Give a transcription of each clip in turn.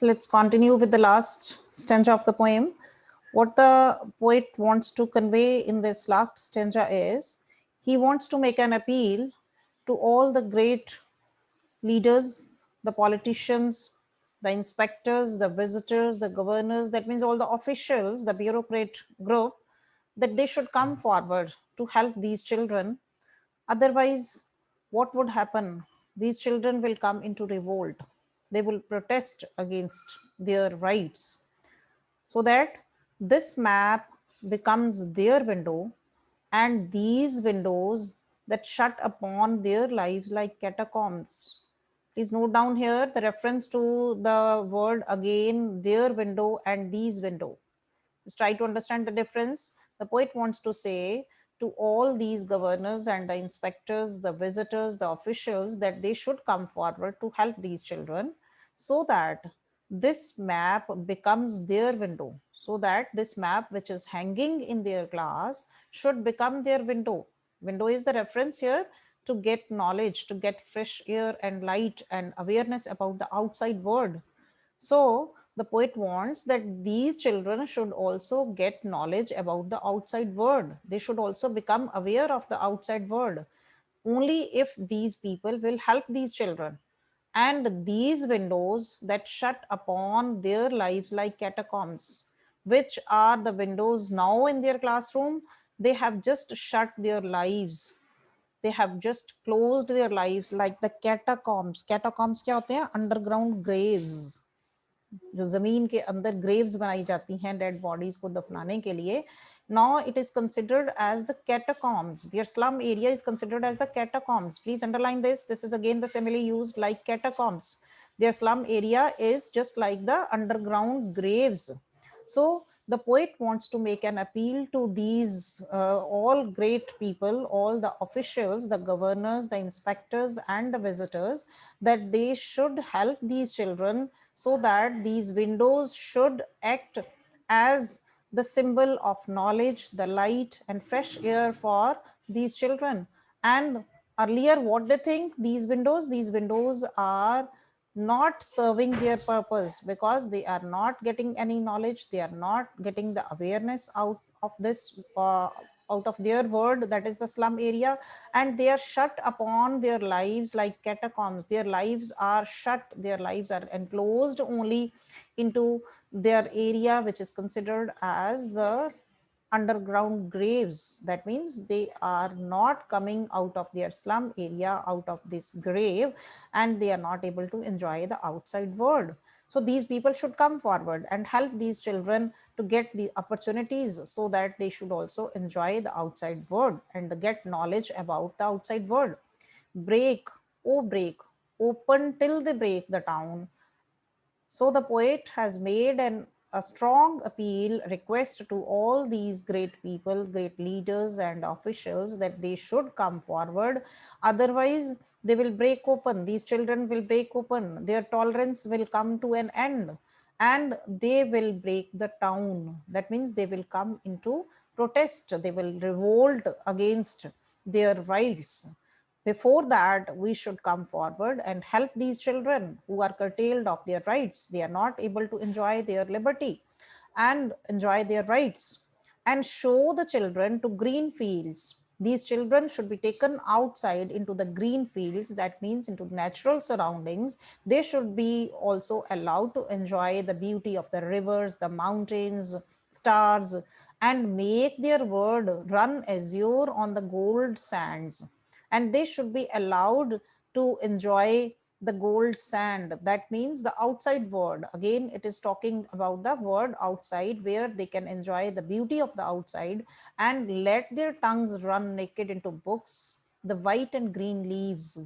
So let's continue with the last stanza of the poem. What the poet wants to convey in this last stanza is he wants to make an appeal to all the great leaders, the politicians, the inspectors, the visitors, the governors, that means all the officials, the bureaucrat group, that they should come forward to help these children. Otherwise, what would happen? These children will come into revolt. They will protest against their rights, so that this map becomes their window, and these windows that shut upon their lives like catacombs. Please note down here the reference to the word again, their window and these window. Just try to understand the difference. The poet wants to say to all these governors and the inspectors, the visitors, the officials, that they should come forward to help these children, so that this map becomes their window, so that this map which is hanging in their class should become their window. Window is the reference here to get knowledge, to get fresh air and light and awareness about the outside world. So the poet wants that these children should also get knowledge about the outside world. They should also become aware of the outside world. Only if these people will help these children. And these windows that shut upon their lives like catacombs, which are the windows now in their classroom, they have just shut their lives. They have just closed their lives like the catacombs. Catacombs क्या होते हैं? Underground graves. जो जमीन के अंदर Graves बनाई जाती हैं डेड बॉडीज को दफनाने के लिए. Now it is considered as the catacombs. Their slum area is considered as the catacombs. Please underline this. This is again the simile used like catacombs. their slum area is just like the underground graves. So the poet wants to make an appeal to these all great people, all the officials, the governors, the inspectors and the visitors, that they should help these children, so that these windows should act as the symbol of knowledge, the light and fresh air for these children. And earlier, what they think, these windows are not serving their purpose, because they are not getting any knowledge, they are not getting the awareness out of this out of their world, that is the slum area, and they are shut upon their lives like catacombs. Their lives are shut, their lives are enclosed only into their area, which is considered as the underground graves. That means they are not coming out of their slum area, out of this grave, and they are not able to enjoy the outside world. So these people should come forward and help these children to get the opportunities, so that they should also enjoy the outside world and get knowledge about the outside world. Break, oh break, open till they break the town. So the poet has made a strong appeal, request to all these great people, great leaders and officials, that they should come forward. Otherwise, they will break open. These children will break open. Their tolerance will come to an end, and they will break the town. That means they will come into protest. They will revolt against their rights. Before that, we should come forward and help these children who are curtailed of their rights. They are not able to enjoy their liberty and enjoy their rights, and show the children to green fields. These children should be taken outside into the green fields, that means into natural surroundings. They should be also allowed to enjoy the beauty of the rivers, the mountains, stars, and make their world run azure on the gold sands. And they should be allowed to enjoy the gold sand. That means the outside world. Again, it is talking about the world outside, where they can enjoy the beauty of the outside, and let their tongues run naked into books. The white and green leaves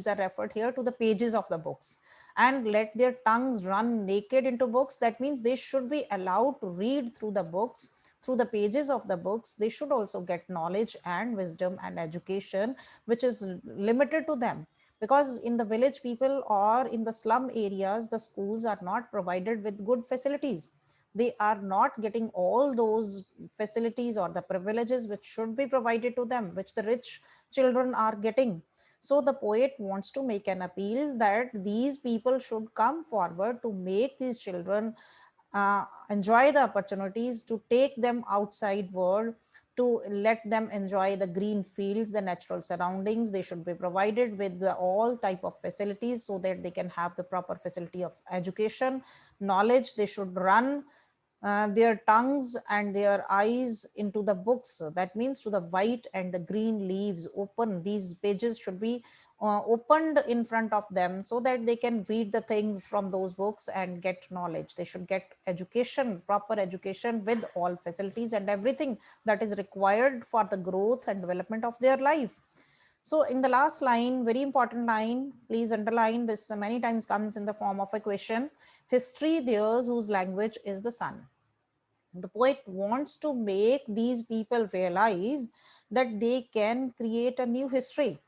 are referred here to the pages of the books, and let their tongues run naked into books. That means they should be allowed to read through the books, through the pages of the books. They should also get knowledge and wisdom and education, which is limited to them, because in the village people or in the slum areas, the schools are not provided with good facilities. They are not getting all those facilities or the privileges which should be provided to them, which the rich children are getting. So the poet wants to make an appeal that these people should come forward to make these children enjoy the opportunities, to take them outside world, to let them enjoy the green fields, the natural surroundings. They should be provided with all type of facilities so that they can have the proper facility of education, knowledge. They should run their tongues and their eyes into the books. That means to the white and the green leaves open. These pages should be opened in front of them so that they can read the things from those books and get knowledge. They should get education, proper education with all facilities and everything that is required for the growth and development of their life. So in the last line, very important line, please underline this, many times comes in the form of a question. History theirs whose language is the sun. The poet wants to make these people realize that they can create a new history,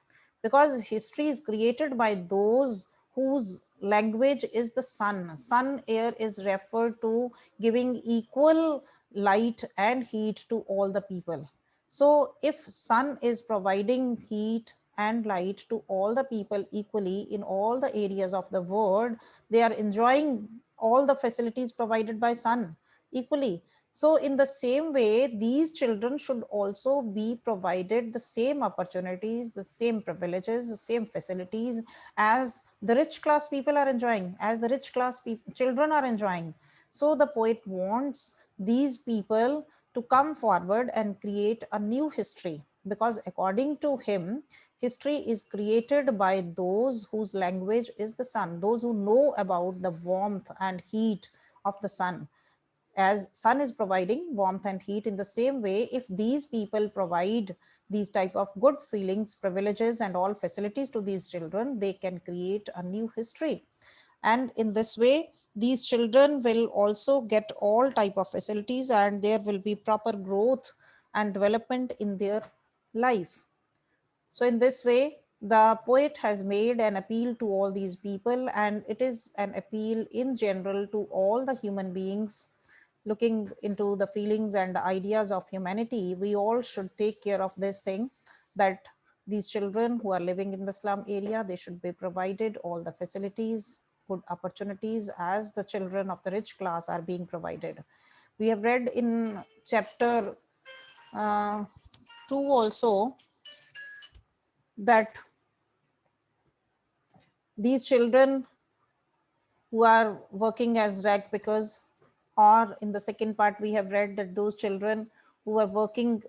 because history is created by those whose language is the sun. Sun air is referred to giving equal light and heat to all the people. So if sun is providing heat and light to all the people equally in all the areas of the world, they are enjoying all the facilities provided by sun equally. So in the same way, these children should also be provided the same opportunities, the same privileges, the same facilities as the rich class people are enjoying, as the rich class children are enjoying. So the poet wants these people to come forward and create a new history, because according to him, history is created by those whose language is the sun, those who know about the warmth and heat of the sun. As sun is providing warmth and heat, in the same way, if these people provide these type of good feelings, privileges and all facilities to these children, they can create a new history. And in this way, these children will also get all type of facilities and there will be proper growth and development in their life. So in this way, the poet has made an appeal to all these people, and it is an appeal in general to all the human beings looking into the feelings and the ideas of humanity. We all should take care of this thing, that these children who are living in the slum area, they should be provided all the facilities, good opportunities as the children of the rich class are being provided. We have read in chapter 2 also that these children who are working as rag pickers, or in the second part we have read that those children who are working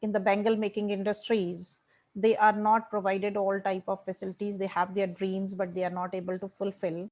in the bangle making industries, they are not provided all type of facilities. They have their dreams but they are not able to fulfill.